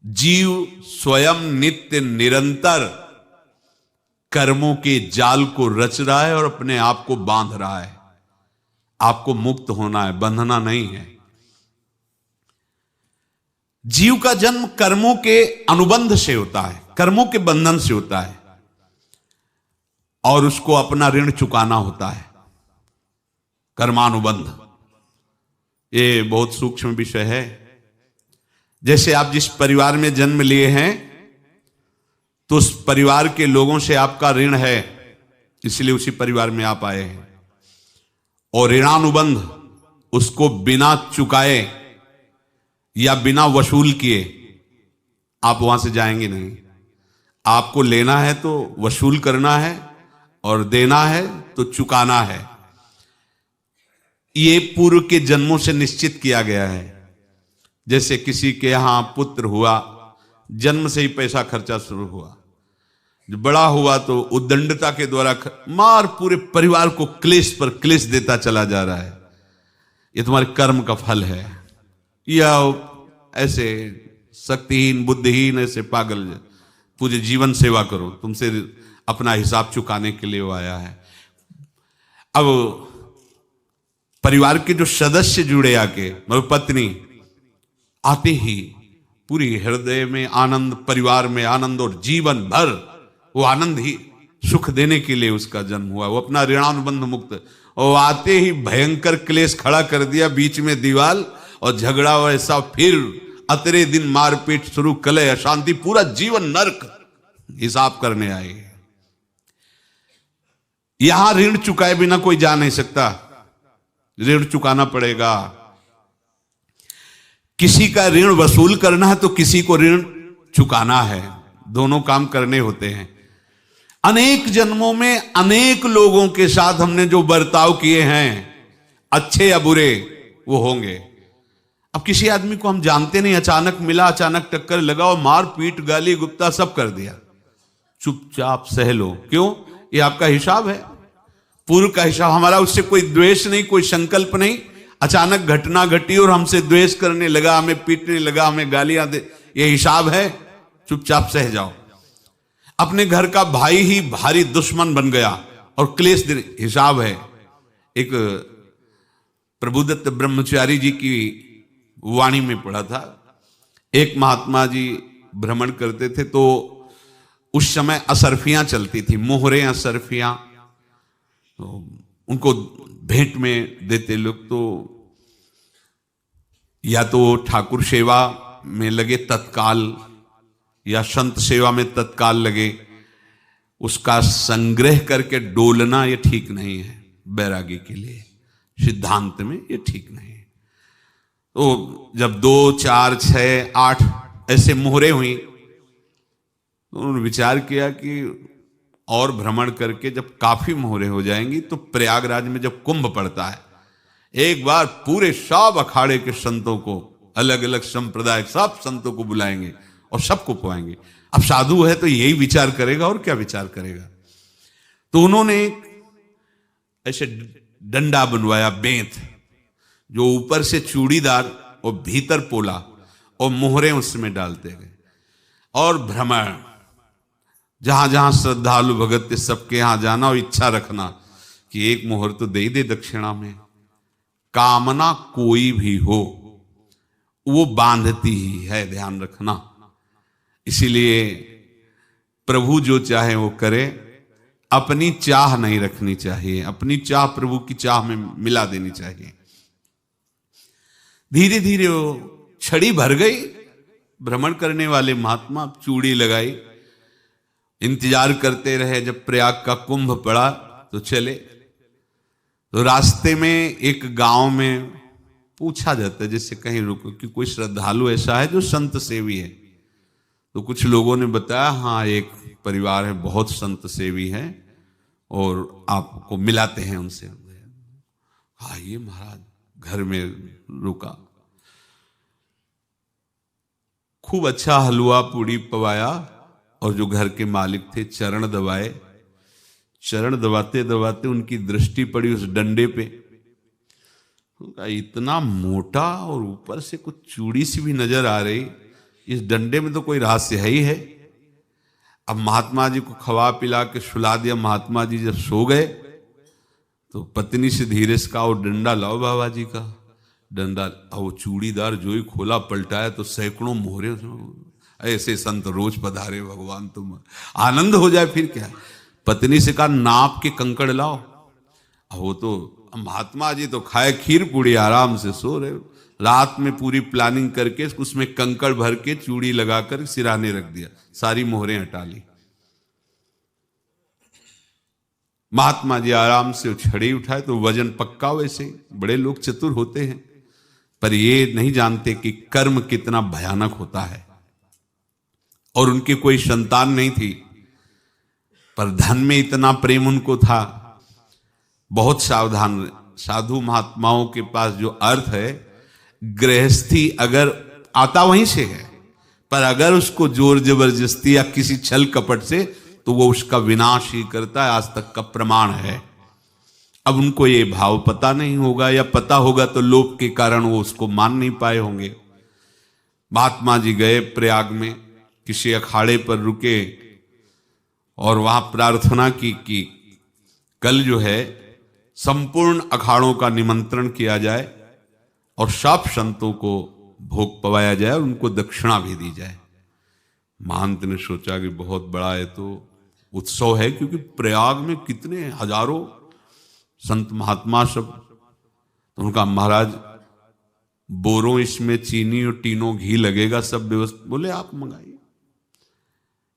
जीव स्वयं नित्य निरंतर कर्मों के जाल को रच रहा है और अपने आप को बांध रहा है। आपको मुक्त होना है, बंधना नहीं है। जीव का जन्म कर्मों के अनुबंध से होता है, कर्मों के बंधन से होता है, और उसको अपना ऋण चुकाना होता है। कर्मानुबंध ये बहुत सूक्ष्म विषय है। जैसे आप जिस परिवार में जन्म लिए हैं तो उस परिवार के लोगों से आपका ऋण है, इसलिए उसी परिवार में आप आए हैं। और ऋणानुबंध उसको बिना चुकाए या बिना वसूल किए आप वहां से जाएंगे नहीं। आपको लेना है तो वसूल करना है और देना है तो चुकाना है। ये पूर्व के जन्मों से निश्चित किया गया है। जैसे किसी के यहां पुत्र हुआ, जन्म से ही पैसा खर्चा शुरू हुआ, जो बड़ा हुआ तो उद्दंडता के द्वारा मार पूरे परिवार को क्लेश पर क्लेश देता चला जा रहा है। ये तुम्हारे कर्म का फल है। या ऐसे शक्तिहीन बुद्धिहीन ऐसे पागल पूरे जीवन सेवा करो, तुमसे अपना हिसाब चुकाने के लिए वो आया है। अब परिवार के जो सदस्य जुड़े आके, मतलब पत्नी आते ही पूरी हृदय में आनंद, परिवार में आनंद, और जीवन भर वो आनंद ही सुख देने के लिए उसका जन्म हुआ। वो अपना ऋणानुबंध मुक्त, और आते ही भयंकर क्लेश खड़ा कर दिया, बीच में दीवाल और झगड़ा वैसा, फिर अतरे दिन मारपीट शुरू, कलह अशांति, पूरा जीवन नरक हिसाब करने आए। यहां ऋण चुकाए बिना कोई जा नहीं सकता, ऋण चुकाना पड़ेगा। किसी का ऋण वसूल करना है तो किसी को ऋण चुकाना है, दोनों काम करने होते हैं। अनेक जन्मों में अनेक लोगों के साथ हमने जो बर्ताव किए हैं, अच्छे या बुरे, वो होंगे। अब किसी आदमी को हम जानते नहीं, अचानक मिला, अचानक टक्कर लगा और मार पीट गाली गुप्ता सब कर दिया, चुपचाप सह लो। क्यों? ये आपका हिसाब है, पूर्व का हिसाब। हमारा उससे कोई द्वेष नहीं, कोई संकल्प नहीं। अचानक घटना घटी और हमसे द्वेष करने लगा, हमें पीटने लगा, हमें गालियां दे, ये हिसाब है, चुपचाप सह जाओ। अपने घर का भाई ही भारी दुश्मन बन गया और क्लेश दे, हिसाब है। एक प्रभुदत्त ब्रह्मचारी जी की वाणी में पढ़ा था, एक महात्मा जी भ्रमण करते थे तो उस समय असरफियां चलती थी, मोहरे असरफियां, तो उनको भेंट में देते लोग। तो या तो ठाकुर सेवा में लगे तत्काल, या संत सेवा में तत्काल लगे, उसका संग्रह करके डोलना ये ठीक नहीं है। बैरागी के लिए सिद्धांत में ये ठीक नहीं है। तो जब 2, 4, 6, 8 ऐसे मोहरे हुई तो उन्होंने विचार किया कि और भ्रमण करके जब काफी मोहरे हो जाएंगी तो प्रयागराज में जब कुंभ पड़ता है, एक बार पूरे सब अखाड़े के संतों को, अलग अलग संप्रदाय सब संतों को बुलाएंगे और सबको पुआएंगे। अब साधु है तो यही विचार करेगा, और क्या विचार करेगा। तो उन्होंने ऐसे डंडा बनवाया, बेंत, जो ऊपर से चूड़ीदार और भीतर पोला, और मोहरे उसमें डालते गए। और भ्रमण, जहां जहां श्रद्धालु भगत थे सबके यहां जाना और इच्छा रखना कि एक मोहर तो दे दे दक्षिणा में। कामना कोई भी हो वो बांधती ही है, ध्यान रखना। इसीलिए प्रभु जो चाहे वो करे, अपनी चाह नहीं रखनी चाहिए, अपनी चाह प्रभु की चाह में मिला देनी चाहिए। धीरे धीरे वो छड़ी भर गई। भ्रमण करने वाले महात्मा चूड़ी लगाई, इंतजार करते रहे। जब प्रयाग का कुंभ पड़ा तो चले। तो रास्ते में एक गांव में पूछा जाता है, जैसे कहीं रुको कि कोई श्रद्धालु ऐसा है जो संत सेवी है। तो कुछ लोगों ने बताया, हाँ एक परिवार है बहुत संत सेवी है और आपको मिलाते हैं उनसे। हाँ ये महाराज घर में रुका, खूब अच्छा हलवा पूड़ी पवाया, और जो घर के मालिक थे चरण दबाए। चरण दबाते दबाते उनकी दृष्टि पड़ी उस डंडे पे, इतना मोटा और ऊपर से कुछ चूड़ी सी भी नजर आ रही। इस डंडे में तो कोई रहस्य है ही है। अब महात्मा जी को खवा पिला के सुला दिया। महात्मा जी जब सो गए तो पत्नी से धीरे से कहा, वो डंडा लाओ बाबा जी का। डंडा, वो चूड़ीदार जो ही खोला पलटाया तो सैकड़ों मोहरे। ऐसे संत रोज पधारे भगवान, तुम आनंद हो जाए फिर क्या। पत्नी से कहा, नाप के कंकड़ लाओ। वो तो महात्मा जी तो खाए खीर पूड़ी, आराम से सो रहे। रात में पूरी प्लानिंग करके उसमें कंकड़ भर के चूड़ी लगाकर सिराने रख दिया, सारी मोहरें हटा ली। महात्मा जी आराम से छड़ी उठाए तो वजन पक्का। वैसे बड़े लोग चतुर होते हैं, पर ये नहीं जानते कि कर्म कितना भयानक होता है। और उनकी कोई संतान नहीं थी, पर धन में इतना प्रेम उनको था। बहुत सावधान। साधु महात्माओं के पास जो अर्थ है, गृहस्थी अगर आता वहीं से है, पर अगर उसको जोर जबरदस्ती या किसी छल कपट से, तो वो उसका विनाश ही करता है। आज तक का प्रमाण है। अब उनको ये भाव पता नहीं होगा, या पता होगा तो लोभ के कारण वो उसको मान नहीं पाए होंगे। महात्मा जी गए प्रयाग में, किसी अखाड़े पर रुके और वहां प्रार्थना की कि कल जो है संपूर्ण अखाड़ों का निमंत्रण किया जाए और सब संतों को भोग पवाया जाए और उनको दक्षिणा भी दी जाए। महंत ने सोचा कि बहुत बड़ा है तो उत्सव है, क्योंकि प्रयाग में कितने हजारों संत महात्मा सब। तो उनका, महाराज बोरों इसमें चीनी और टीनों घी लगेगा, सब व्यवस्था। बोले आप मंगाइए,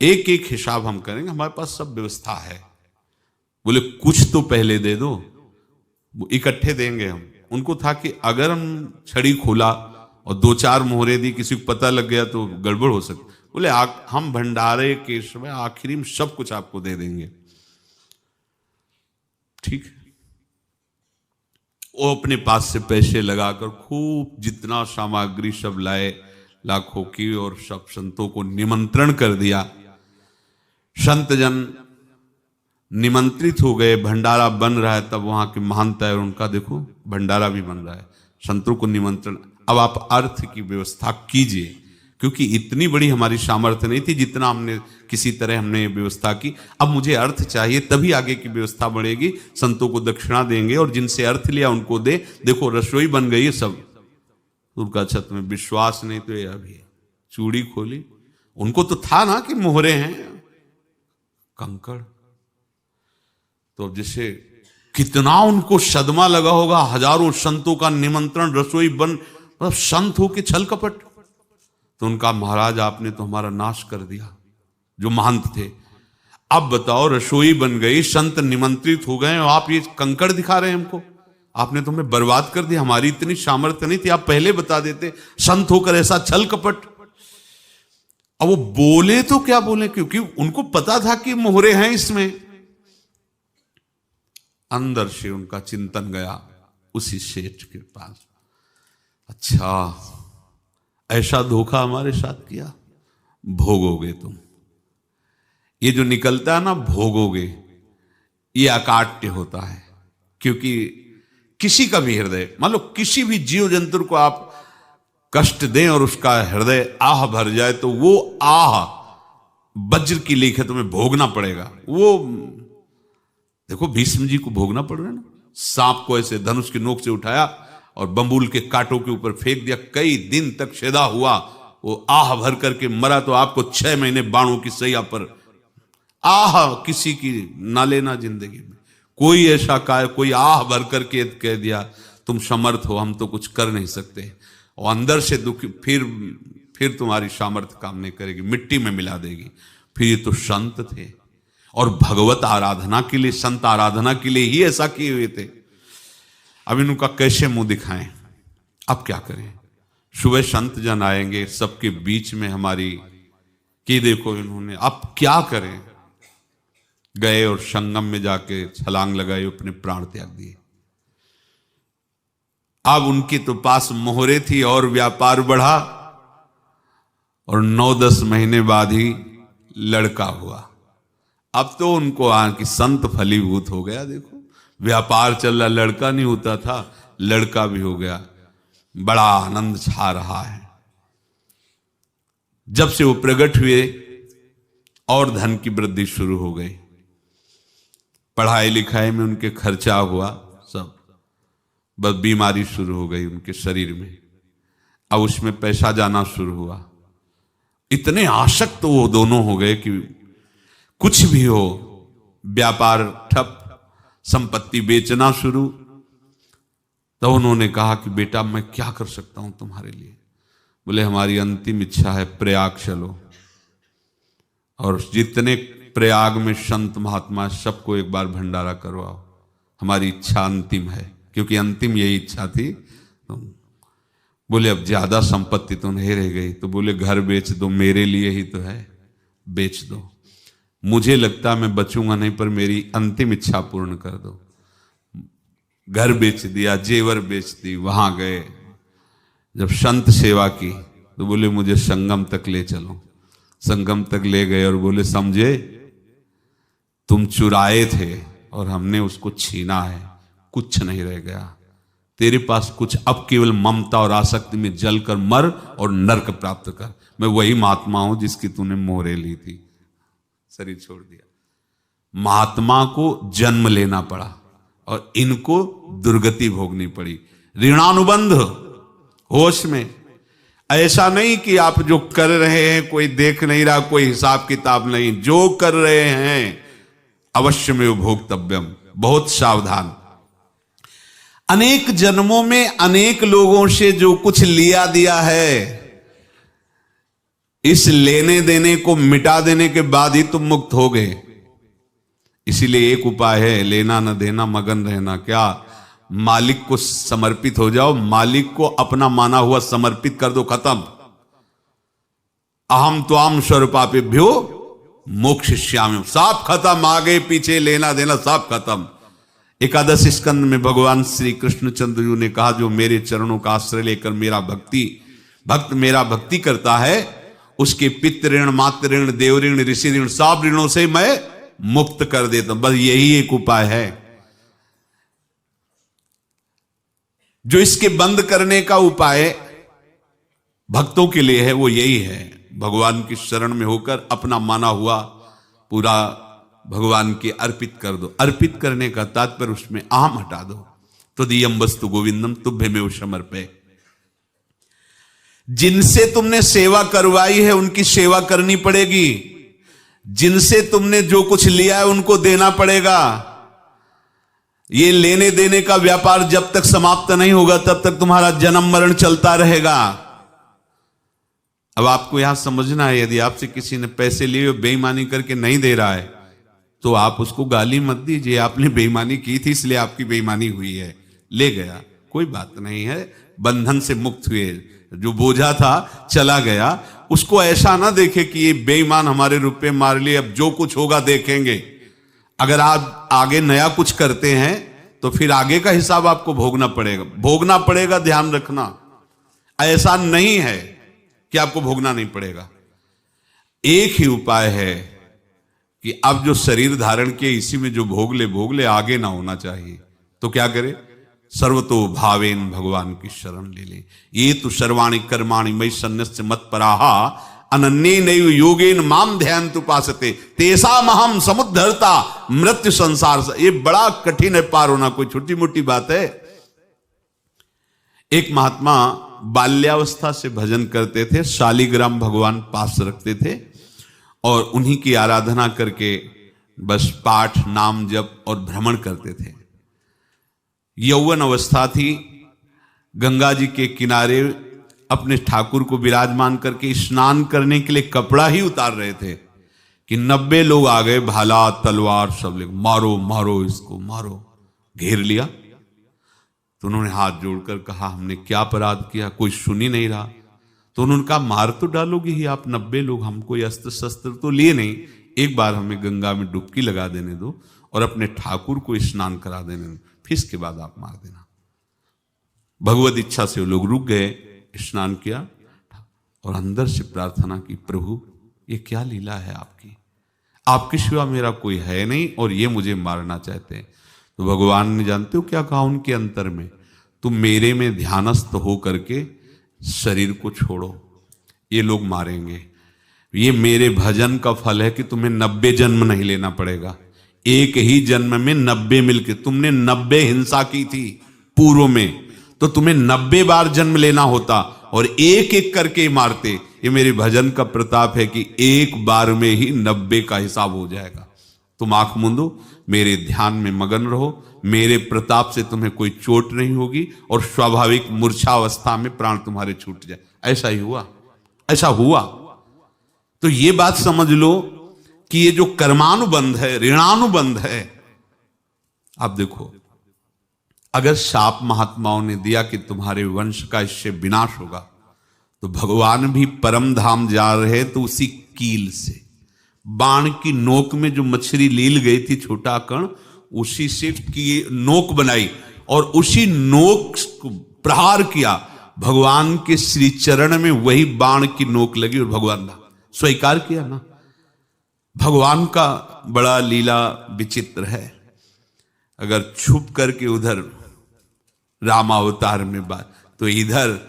एक एक हिसाब हम करेंगे, हमारे पास सब व्यवस्था है। बोले कुछ तो पहले दे दो, वो इकट्ठे देंगे हम। उनको था कि अगर हम छड़ी खोला और दो चार मोहरे दी, किसी को पता लग गया तो गड़बड़ हो सकती। बोले हम भंडारे के समय आखिरी में सब कुछ आपको दे देंगे। ठीक है। वो अपने पास से पैसे लगाकर खूब जितना सामग्री सब लाए, लाखों की, और सब संतों को निमंत्रण कर दिया। संत जन निमंत्रित हो गए, भंडारा बन रहा है। तब वहां के महंत है, उनका देखो भंडारा भी बन रहा है, संतों को निमंत्रण। अब आप अर्थ की व्यवस्था कीजिए, क्योंकि इतनी बड़ी हमारी सामर्थ्य नहीं थी जितना हमने किसी तरह हमने व्यवस्था की। अब मुझे अर्थ चाहिए, तभी आगे की व्यवस्था बढ़ेगी। संतों को दक्षिणा देंगे और जिनसे अर्थ लिया उनको दे। देखो रसोई बन गई है सब। उनका छत में विश्वास नहीं तो ये अभी चूड़ी खोली। उनको तो था ना कि मोहरे हैं, कंकड़। तो जैसे कितना उनको सदमा लगा होगा। हजारों संतों का निमंत्रण, रसोई बन, मतलब संत हो के छल कपट। तो उनका, महाराज आपने तो हमारा नाश कर दिया, जो महंत थे। अब बताओ, रसोई बन गई, संत निमंत्रित हो गए, और आप ये कंकड़ दिखा रहे हैं हमको। आपने तो हमें बर्बाद कर दिया, हमारी इतनी सामर्थ्य नहीं थी, आप पहले बता देते। संत होकर ऐसा छल कपट। अब वो बोले तो क्या बोले, क्योंकि उनको पता था कि मोहरे हैं इसमें। अंदर से उनका चिंतन गया उसी सेठ के पास, अच्छा ऐसा धोखा हमारे साथ किया, भोगोगे तुम। ये जो निकलता है ना भोगोगे, ये अकाट्य होता है। क्योंकि किसी का भी हृदय, मान लो किसी भी जीव जंतु को आप कष्ट दें और उसका हृदय आह भर जाए, तो वो आह वज्र की लेख है, तुम्हें भोगना पड़ेगा। वो देखो भीष्म जी को भोगना पड़ रहा है ना। सांप को ऐसे धनुष की नोक से उठाया और बंबूल के कांटों के ऊपर फेंक दिया, कई दिन तक शेदा हुआ, वो आह भर करके मरा। तो आपको 6 महीने बाणों की सैया पर आह किसी की ना लेना जिंदगी में। कोई ऐसा कोई आह भर करके कह दिया तुम समर्थ हो, हम तो कुछ कर नहीं सकते, और अंदर से दुखी, फिर तुम्हारी सामर्थ्य काम नहीं करेगी, मिट्टी में मिला देगी। फिर ये तो संत थे और भगवत आराधना के लिए, संत आराधना के लिए ही ऐसा किए हुए थे। अब इनका कैसे मुंह दिखाएं, अब क्या करें। सुबह संत जन आएंगे, सबके बीच में हमारी कि देखो इन्होंने, अब क्या करें। गए और संगम में जाके छलांग लगाई, अपने प्राण त्याग दिए। अब उनके तो पास मोहरे थी और व्यापार बढ़ा, और 9-10 महीने बाद ही लड़का हुआ। अब तो उनको कि संत फलीभूत हो गया। देखो व्यापार चल रहा, लड़का नहीं होता था, लड़का भी हो गया, बड़ा आनंद छा रहा है। जब से वो प्रकट हुए और धन की वृद्धि शुरू हो गई, पढ़ाई लिखाई में उनके खर्चा हुआ सब, बस बीमारी शुरू हो गई उनके शरीर में, अब उसमें पैसा जाना शुरू हुआ। इतने आसक्त तो वो दोनों हो गए कि कुछ भी हो, व्यापार ठप, संपत्ति बेचना शुरू। तो उन्होंने कहा कि बेटा मैं क्या कर सकता हूं तुम्हारे लिए? बोले हमारी अंतिम इच्छा है प्रयाग चलो, और जितने प्रयाग में संत महात्मा सबको एक बार भंडारा करवाओ, हमारी इच्छा अंतिम है, क्योंकि अंतिम यही इच्छा थी। तो बोले अब ज्यादा संपत्ति तो नहीं रह गई, तो बोले घर बेच दो, मेरे लिए ही तो है, बेच दो, मुझे लगता मैं बचूंगा नहीं, पर मेरी अंतिम इच्छा पूर्ण कर दो। घर बेच दिया, जेवर बेच दी, वहां गए, जब संत सेवा की तो बोले मुझे संगम तक ले चलो। संगम तक ले गए और बोले समझे तुम चुराए थे और हमने उसको छीना है, कुछ नहीं रह गया तेरे पास कुछ, अब केवल ममता और आसक्ति में जलकर मर और नरक प्राप्त कर। मैं वही महात्मा हूं जिसकी तूने मोहरे ली थी, शरीर छोड़ दिया। महात्मा को जन्म लेना पड़ा और इनको दुर्गति भोगनी पड़ी। ऋणानुबंध होश में, ऐसा नहीं कि आप जो कर रहे हैं कोई देख नहीं रहा, कोई हिसाब किताब नहीं, जो कर रहे हैं अवश्य में भोक्तव्यम, बहुत सावधान। अनेक जन्मों में अनेक लोगों से जो कुछ लिया दिया है, इस लेने देने को मिटा देने के बाद ही तुम मुक्त हो गए। इसीलिए एक उपाय है, लेना न देना मगन रहना। क्या? मालिक को समर्पित हो जाओ, मालिक को अपना माना हुआ समर्पित कर दो, खत्म। अहम त्वाम स्वरूपापेभ्यो मोक्षयिष्यामि, सब खत्म, आगे पीछे लेना देना सब खत्म। एकादश स्कंद में भगवान श्री कृष्णचंद्र जी ने कहा जो मेरे चरणों का आश्रय लेकर भक्त मेरा भक्ति करता है, उसके पितृ ऋण, मातृ ऋण, देव ऋण, ऋषि ऋण, सब ऋणों से मैं मुक्त कर देता हूं। बस यही एक उपाय है जो इसके बंद करने का उपाय भक्तों के लिए है, वो यही है, भगवान की शरण में होकर अपना माना हुआ पूरा भगवान के अर्पित कर दो। अर्पित करने का तात्पर्य उसमें अहम हटा दो। तो दियम वस्तु गोविंदम तुभ्यमेव समर्पये। जिनसे तुमने सेवा करवाई है उनकी सेवा करनी पड़ेगी, जिनसे तुमने जो कुछ लिया है उनको देना पड़ेगा। ये लेने देने का व्यापार जब तक समाप्त नहीं होगा तब तक तुम्हारा जन्म मरण चलता रहेगा। अब आपको यहां समझना है, यदि आपसे किसी ने पैसे लिए बेईमानी करके नहीं दे रहा है तो आप उसको गाली मत दीजिए, आपने बेईमानी की थी इसलिए आपकी बेईमानी हुई है, ले गया, कोई बात नहीं है, बंधन से मुक्त हुए, जो बोझा था चला गया। उसको ऐसा ना देखे कि ये बेईमान हमारे रुपए मार लिए, अब जो कुछ होगा देखेंगे। अगर आप आगे नया कुछ करते हैं तो फिर आगे का हिसाब आपको भोगना पड़ेगा, ध्यान रखना। ऐसा नहीं है कि आपको भोगना नहीं पड़ेगा। एक ही उपाय है कि अब जो शरीर धारण किए इसी में जो भोग ले, आगे ना होना चाहिए। तो क्या करे? सर्वतो भावेन भगवान की शरण ले ले। ये तो सर्वाणि कर्माणि मयि सन्न्यस्य मत्पराहा अनन्ये नैव योगेन माम ध्यायन्तु उपासते तेषाम् अहं समुद्धर्ता मृत्यु संसार से। ये बड़ा कठिन है पार होना, कोई छोटी मोटी बात है। एक महात्मा बाल्यावस्था से भजन करते थे, शालिग्राम भगवान पास रखते थे और उन्हीं की आराधना करके बस पाठ, नाम, जप और भ्रमण करते थे। यौवन अवस्था थी, गंगा जी के किनारे अपने ठाकुर को विराजमान करके स्नान करने के लिए कपड़ा ही उतार रहे थे कि 90 लोग आ गए, भाला तलवार सब ले, मारो मारो इसको मारो, घेर लिया। तो उन्होंने हाथ जोड़कर कहा हमने क्या अपराध किया? कोई सुन ही नहीं रहा। तो उन्होंने कहा मार तो डालोगे ही आप 90 लोग, हम कोई अस्त्र शस्त्र तो लिए नहीं, एक बार हमें गंगा में डुबकी लगा देने दो और अपने ठाकुर को स्नान करा देने दो, फिर इसके बाद आप मार देना। भगवत इच्छा से वो लोग रुक गए, स्नान किया और अंदर से प्रार्थना की, प्रभु ये क्या लीला है आपकी, आपके सिवा मेरा कोई है नहीं और ये मुझे मारना चाहते हैं। तो भगवान ने जानते हो क्या कहा उनके अंतर में? तुम मेरे में ध्यानस्थ हो करके शरीर को छोड़ो, ये लोग मारेंगे। ये मेरे भजन का फल है कि तुम्हें 90 जन्म नहीं लेना पड़ेगा। एक ही जन्म में 90 मिलके, तुमने 90 हिंसा की थी पूर्व में, तो तुम्हें 90 बार जन्म लेना होता और एक एक करके मारते। ये मेरे भजन का प्रताप है कि एक बार में ही 90 का हिसाब हो जाएगा। तुम आंख मूंदो, मेरे ध्यान में मगन रहो, मेरे प्रताप से तुम्हें कोई चोट नहीं होगी और स्वाभाविक मूर्छावस्था में प्राण तुम्हारे छूट जाए। ऐसा ही हुआ, ऐसा हुआ। तो ये बात समझ लो कि ये जो कर्मानुबंध है, ऋणानुबंध है। आप देखो, अगर शाप महात्माओं ने दिया कि तुम्हारे वंश का इससे विनाश होगा, तो भगवान भी परम धाम जा रहे तो उसी कील से, बाण की नोक में जो मछली लील गई थी छोटा कण, उसी से की नोक बनाई और उसी नोक को प्रहार किया। भगवान के श्री चरण में वही बाण की नोक लगी और भगवान ने स्वीकार किया ना। भगवान का बड़ा लीला विचित्र है। अगर छुप करके उधर रामावतार में बात, तो इधर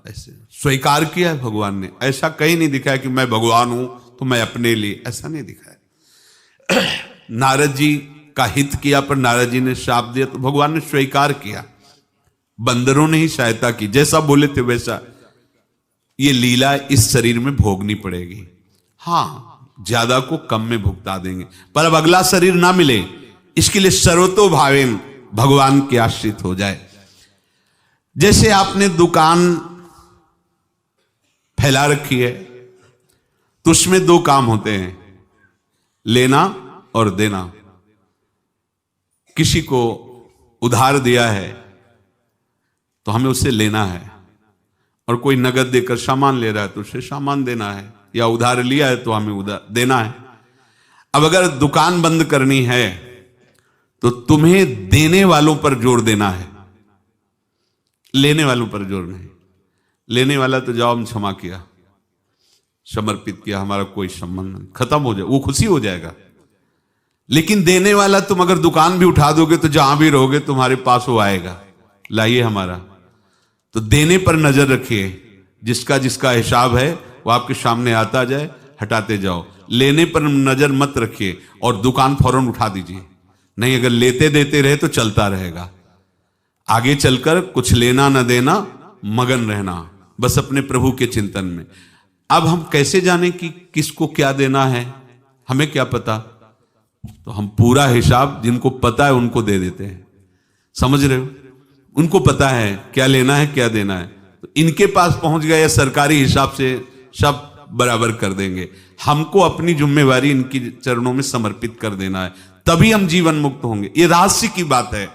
ऐसे स्वीकार किया है भगवान ने। ऐसा कहीं नहीं दिखाया कि मैं भगवान हूं तो मैं अपने लिए, ऐसा नहीं दिखाया। नारद जी का हित किया पर नारद जी ने शाप दिया तो भगवान ने स्वीकार किया। बंदरों ने ही सहायता की, जैसा बोले थे वैसा। ये लीला इस शरीर में भोगनी पड़ेगी। हाँ, ज्यादा को कम में भुगता देंगे, पर अब अगला शरीर ना मिले, इसके लिए सर्वतो भावेन भगवान के आश्रित हो जाए। जैसे आपने दुकान फैला रखी है तो उसमें दो काम होते हैं, लेना और देना। किसी को उधार दिया है तो हमें उसे लेना है, और कोई नगद देकर सामान ले रहा है तो उसे सामान देना है, या उधार लिया है तो हमें उधार देना है। अब अगर दुकान बंद करनी है तो तुम्हें देने वालों पर जोर देना है, लेने वालों पर जोर नहीं। लेने वाला तो जाओ हम क्षमा किया, समर्पित किया, हमारा कोई संबंध नहीं, खत्म हो जाए, वो खुशी हो जाएगा। लेकिन देने वाला तुम अगर दुकान भी उठा दोगे तो जहां भी रहोगे तुम्हारे पास वो आएगा, लाइए हमारा। तो देने पर नजर रखिए, जिसका जिसका हिसाब है वो आपके सामने आता जाए, हटाते जाओ। लेने पर नजर मत रखिए और दुकान फौरन उठा दीजिए, नहीं अगर लेते देते रहे तो चलता रहेगा। आगे चलकर कुछ लेना न देना, मगन रहना बस अपने प्रभु के चिंतन में। अब हम कैसे जाने कि किसको क्या देना है, हमें क्या पता? तो हम पूरा हिसाब जिनको पता है उनको दे देते हैं। समझ रहे हो? उनको पता है क्या लेना है क्या देना है, तो इनके पास पहुंच गए, सरकारी हिसाब से सब बराबर कर देंगे। हमको अपनी जिम्मेवारी इनकी चरणों में समर्पित कर देना है, तभी हम जीवन मुक्त होंगे। ये रहस्य की बात है।